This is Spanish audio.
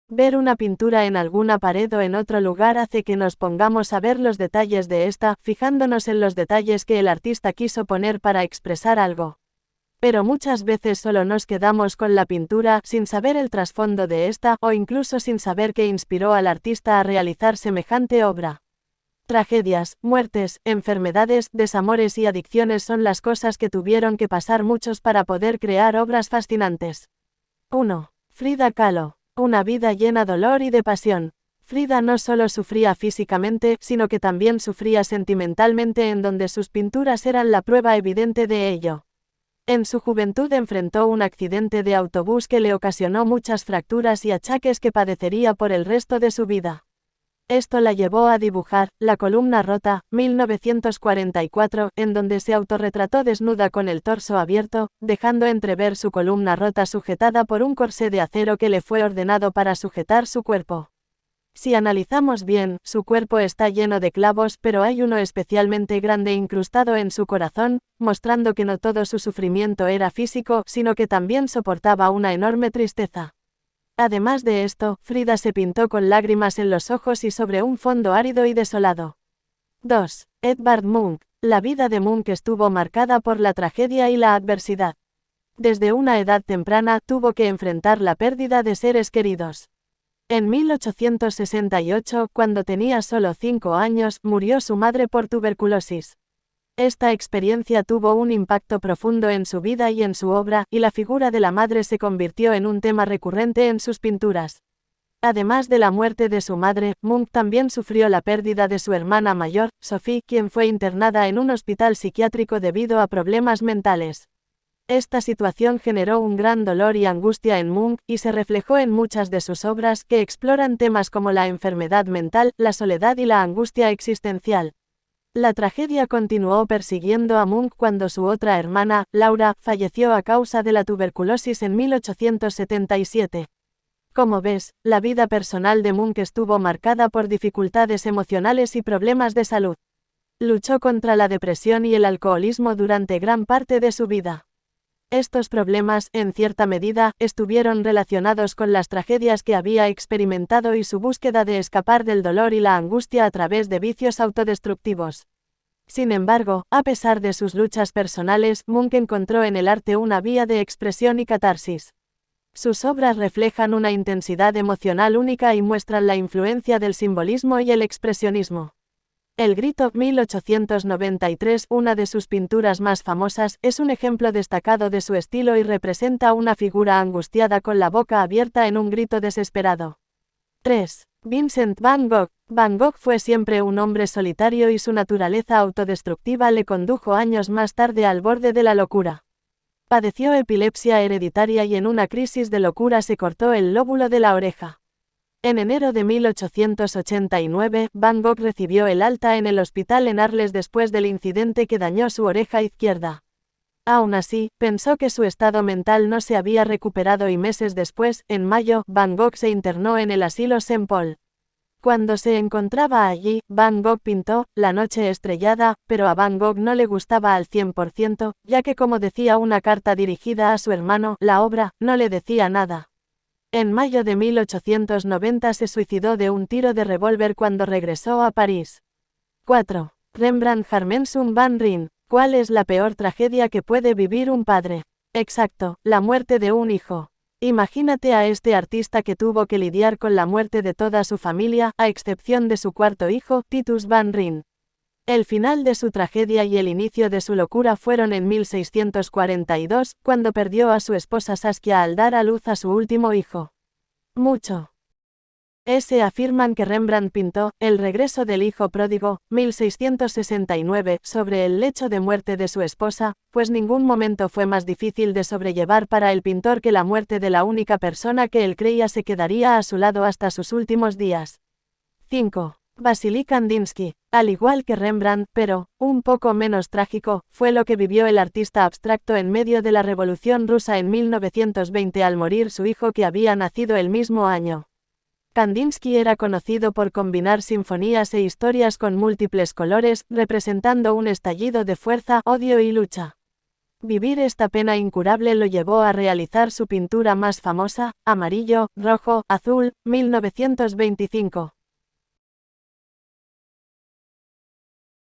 Ver una pintura en alguna pared o en otro lugar hace que nos pongamos a ver los detalles de esta, fijándonos en los detalles que el artista quiso poner para expresar algo. Pero muchas veces solo nos quedamos con la pintura, sin saber el trasfondo de esta, o incluso sin saber qué inspiró al artista a realizar semejante obra. Tragedias, muertes, enfermedades, desamores y adicciones son las cosas que tuvieron que pasar muchos para poder crear obras fascinantes. 1. Frida Kahlo. Una vida llena de dolor y de pasión. Frida no solo sufría físicamente, sino que también sufría sentimentalmente, en donde sus pinturas eran la prueba evidente de ello. En su juventud enfrentó un accidente de autobús que le ocasionó muchas fracturas y achaques que padecería por el resto de su vida. Esto la llevó a dibujar La columna rota, 1944, en donde se autorretrató desnuda con el torso abierto, dejando entrever su columna rota sujetada por un corsé de acero que le fue ordenado para sujetar su cuerpo. Si analizamos bien, su cuerpo está lleno de clavos, pero hay uno especialmente grande incrustado en su corazón, mostrando que no todo su sufrimiento era físico, sino que también soportaba una enorme tristeza. Además de esto, Frida se pintó con lágrimas en los ojos y sobre un fondo árido y desolado. 2. Edvard Munch. La vida de Munch estuvo marcada por la tragedia y la adversidad. Desde una edad temprana tuvo que enfrentar la pérdida de seres queridos. En 1868, cuando tenía solo 5 años, murió su madre por tuberculosis. Esta experiencia tuvo un impacto profundo en su vida y en su obra, y la figura de la madre se convirtió en un tema recurrente en sus pinturas. Además de la muerte de su madre, Munch también sufrió la pérdida de su hermana mayor, Sophie, quien fue internada en un hospital psiquiátrico debido a problemas mentales. Esta situación generó un gran dolor y angustia en Munch, y se reflejó en muchas de sus obras que exploran temas como la enfermedad mental, la soledad y la angustia existencial. La tragedia continuó persiguiendo a Munch cuando su otra hermana, Laura, falleció a causa de la tuberculosis en 1877. Como ves, la vida personal de Munch estuvo marcada por dificultades emocionales y problemas de salud. Luchó contra la depresión y el alcoholismo durante gran parte de su vida. Estos problemas, en cierta medida, estuvieron relacionados con las tragedias que había experimentado y su búsqueda de escapar del dolor y la angustia a través de vicios autodestructivos. Sin embargo, a pesar de sus luchas personales, Munch encontró en el arte una vía de expresión y catarsis. Sus obras reflejan una intensidad emocional única y muestran la influencia del simbolismo y el expresionismo. El Grito, 1893, una de sus pinturas más famosas, es un ejemplo destacado de su estilo y representa una figura angustiada con la boca abierta en un grito desesperado. 3. Vincent Van Gogh. Van Gogh fue siempre un hombre solitario y su naturaleza autodestructiva le condujo años más tarde al borde de la locura. Padeció epilepsia hereditaria y en una crisis de locura se cortó el lóbulo de la oreja. En enero de 1889, Van Gogh recibió el alta en el hospital en Arles después del incidente que dañó su oreja izquierda. Aún así, pensó que su estado mental no se había recuperado y meses después, en mayo, Van Gogh se internó en el asilo Saint Paul. Cuando se encontraba allí, Van Gogh pintó La noche estrellada, pero a Van Gogh no le gustaba al 100%, ya que como decía una carta dirigida a su hermano, la obra no le decía nada. En mayo de 1890 se suicidó de un tiro de revólver cuando regresó a París. 4. Rembrandt Harmensum van Rijn. ¿Cuál es la peor tragedia que puede vivir un padre? Exacto, la muerte de un hijo. Imagínate a este artista que tuvo que lidiar con la muerte de toda su familia, a excepción de su cuarto hijo, Titus van Rijn. El final de su tragedia y el inicio de su locura fueron en 1642, cuando perdió a su esposa Saskia al dar a luz a su último hijo. Afirman que Rembrandt pintó El regreso del hijo pródigo, 1669, sobre el lecho de muerte de su esposa, pues ningún momento fue más difícil de sobrellevar para el pintor que la muerte de la única persona que él creía se quedaría a su lado hasta sus últimos días. 5. Vasily Kandinsky. Al igual que Rembrandt, pero, un poco menos trágico, fue lo que vivió el artista abstracto en medio de la Revolución Rusa en 1920 al morir su hijo que había nacido el mismo año. Kandinsky era conocido por combinar sinfonías e historias con múltiples colores, representando un estallido de fuerza, odio y lucha. Vivir esta pena incurable lo llevó a realizar su pintura más famosa, Amarillo, Rojo, Azul, 1925.